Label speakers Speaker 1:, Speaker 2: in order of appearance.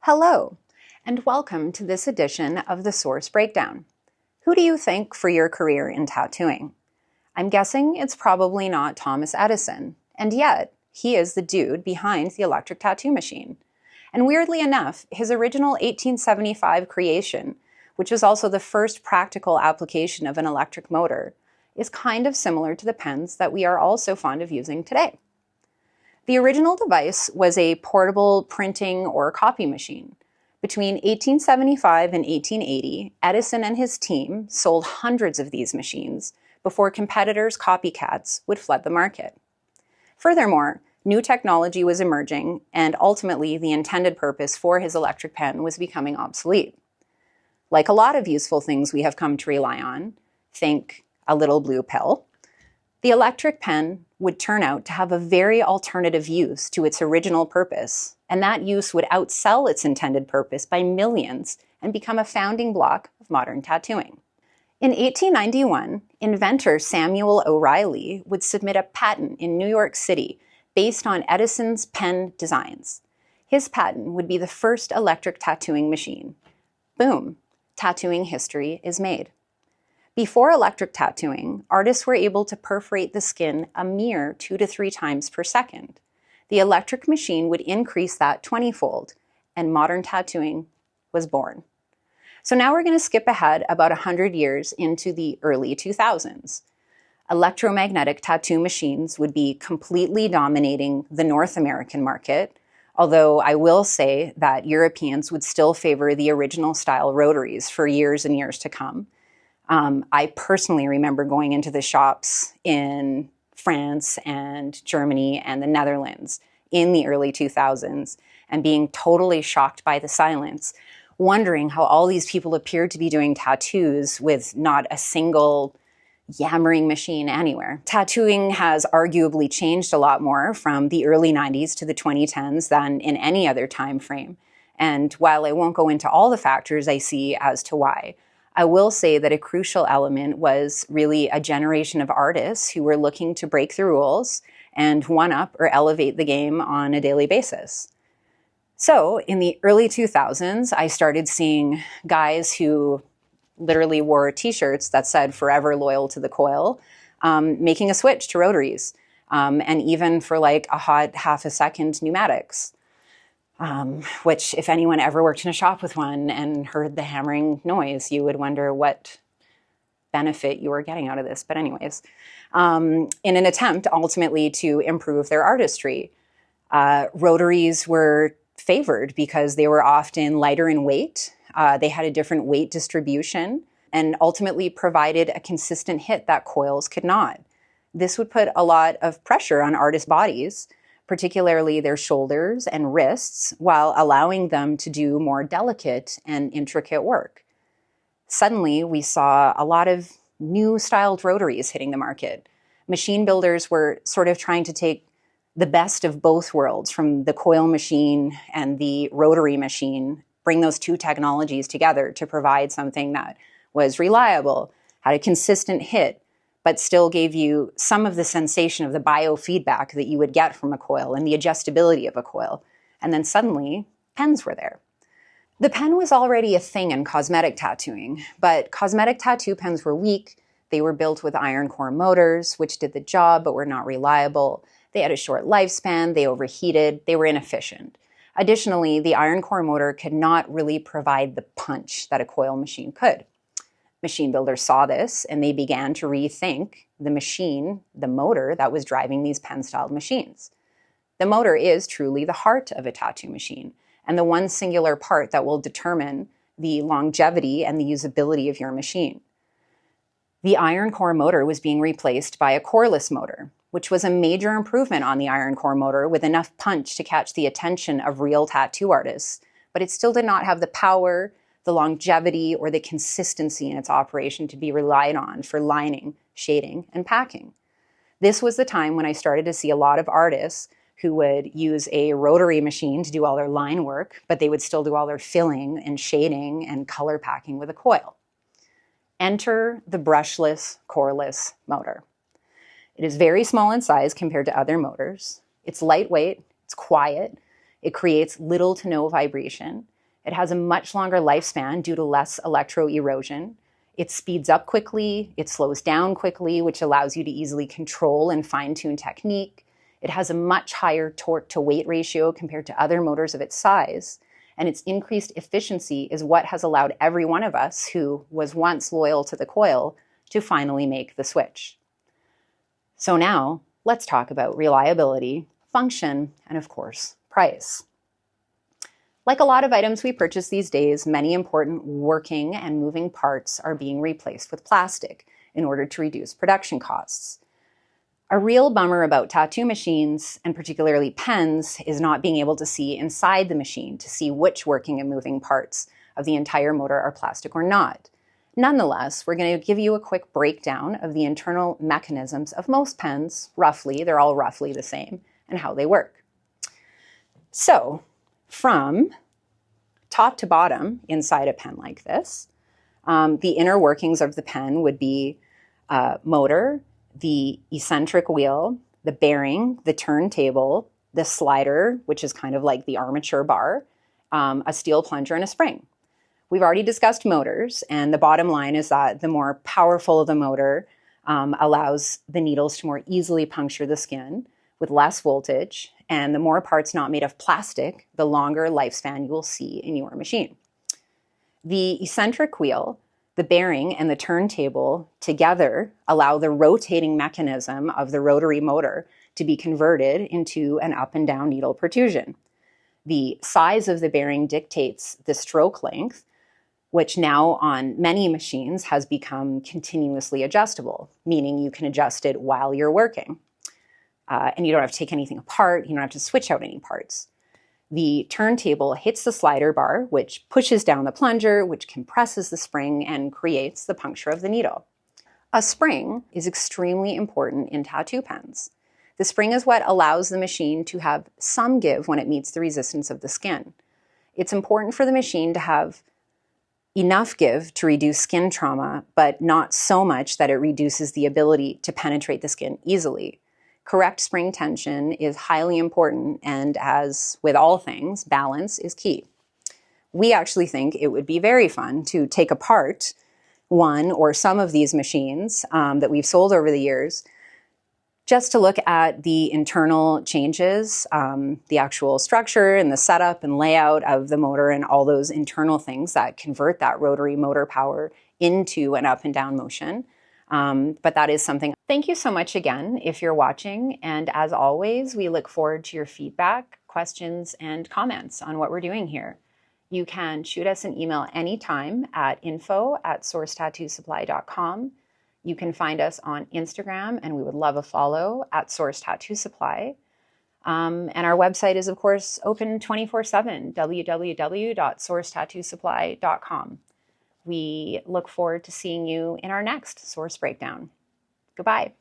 Speaker 1: Hello, and welcome to this edition of the Source Breakdown. Who do you think for your career in tattooing? I'm guessing it's probably not Thomas Edison, and yet he is the dude behind the electric tattoo machine. And weirdly enough, his original 1875 creation, which was also the first practical application of an electric motor, is kind of similar to the pens that we are all so fond of using today. The original device was a portable printing or copy machine. Between 1875 and 1880, Edison and his team sold hundreds of these machines before competitors' copycats would flood the market. Furthermore, new technology was emerging, and ultimately the intended purpose for his electric pen was becoming obsolete. Like a lot of useful things we have come to rely on, think a little blue pill, the electric pen would turn out to have a very alternative use to its original purpose, and that use would outsell its intended purpose by millions and become a founding block of modern tattooing. In 1891, inventor Samuel O'Reilly would submit a patent in New York City based on Edison's pen designs. His patent would be the first electric tattooing machine. Boom, tattooing history is made. Before electric tattooing, artists were able to perforate the skin a mere 2 to 3 times per second. The electric machine would increase that 20-fold, and modern tattooing was born. So now we're going to skip ahead about 100 years into the early 2000s. Electromagnetic tattoo machines would be completely dominating the North American market, although I will say that Europeans would still favor the original style rotaries for years and years to come. I personally remember going into the shops in France and Germany and the Netherlands in the early 2000s and being totally shocked by the silence, wondering how all these people appeared to be doing tattoos with not a single yammering machine anywhere. Tattooing has arguably changed a lot more from the early 90s to the 2010s than in any other time frame. And while I won't go into all the factors I see as to why, I will say that a crucial element was really a generation of artists who were looking to break the rules and one-up or elevate the game on a daily basis. So in the early 2000s, I started seeing guys who literally wore t-shirts that said "Forever Loyal to the Coil," making a switch to rotaries, and even for like a hot half a second pneumatics. Which if anyone ever worked in a shop with one and heard the hammering noise, you would wonder what benefit you were getting out of this. But anyways, in an attempt ultimately to improve their artistry, rotaries were favored because they were often lighter in weight. They had a different weight distribution and ultimately provided a consistent hit that coils could not. This would put a lot of pressure on artists' bodies, particularly their shoulders and wrists, while allowing them to do more delicate and intricate work. Suddenly, we saw a lot of new styled rotaries hitting the market. Machine builders were sort of trying to take the best of both worlds, from the coil machine and the rotary machine, bring those two technologies together to provide something that was reliable, had a consistent hit, but still gave you some of the sensation of the biofeedback that you would get from a coil and the adjustability of a coil. And then suddenly, pens were there. The pen was already a thing in cosmetic tattooing, but cosmetic tattoo pens were weak. They were built with iron core motors, which did the job but were not reliable. They had a short lifespan, they overheated, they were inefficient. Additionally, the iron core motor could not really provide the punch that a coil machine could. Machine builders saw this and they began to rethink the machine, the motor that was driving these pen-styled machines. The motor is truly the heart of a tattoo machine and the one singular part that will determine the longevity and the usability of your machine. The iron core motor was being replaced by a coreless motor, which was a major improvement on the iron core motor with enough punch to catch the attention of real tattoo artists, but it still did not have the power, the longevity, or the consistency in its operation to be relied on for lining, shading, and packing. This was the time when I started to see a lot of artists who would use a rotary machine to do all their line work, but they would still do all their filling and shading and color packing with a coil. Enter the brushless, coreless motor. It is very small in size compared to other motors. It's lightweight, it's quiet, It creates little to no vibration. It has a much longer lifespan due to less electroerosion. It speeds up quickly, it slows down quickly, which allows you to easily control and fine-tune technique. It has a much higher torque to weight ratio compared to other motors of its size. And its increased efficiency is what has allowed every one of us who was once loyal to the coil to finally make the switch. So now, let's talk about reliability, function, and of course, price. Like a lot of items we purchase these days, many important working and moving parts are being replaced with plastic in order to reduce production costs. A real bummer about tattoo machines, and particularly pens, is not being able to see inside the machine to see which working and moving parts of the entire motor are plastic or not. Nonetheless, we're going to give you a quick breakdown of the internal mechanisms of most pens, roughly, they're all roughly the same, and how they work. So, from top to bottom inside a pen like this, the inner workings of the pen would be motor, the eccentric wheel, the bearing, the turntable, the slider, which is kind of like the armature bar, a steel plunger, and a spring. We've already discussed motors, and the bottom line is that the more powerful the motor allows the needles to more easily puncture the skin with less voltage, and the more parts not made of plastic, the longer lifespan you will see in your machine. The eccentric wheel, the bearing, and the turntable together allow the rotating mechanism of the rotary motor to be converted into an up and down needle protrusion. The size of the bearing dictates the stroke length, which now on many machines has become continuously adjustable, meaning you can adjust it while you're working. And you don't have to take anything apart, you don't have to switch out any parts. The turntable hits the slider bar, which pushes down the plunger, which compresses the spring and creates the puncture of the needle. A spring is extremely important in tattoo pens. The spring is what allows the machine to have some give when it meets the resistance of the skin. It's important for the machine to have enough give to reduce skin trauma, but not so much that it reduces the ability to penetrate the skin easily. Correct spring tension is highly important, and as with all things, balance is key. We actually think it would be very fun to take apart one or some of these machines that we've sold over the years, just to look at the internal changes, the actual structure and the setup and layout of the motor and all those internal things that convert that rotary motor power into an up and down motion. But that is something. Thank you so much again if you're watching. And as always, we look forward to your feedback, questions, and comments on what we're doing here. You can shoot us an email anytime at info@sourcetattoosupply.com. You can find us on Instagram, and we would love a follow at Source Tattoo Supply. And our website is, of course, open 24/7, www.sourcetattoosupply.com. We look forward to seeing you in our next Source Breakdown. Goodbye.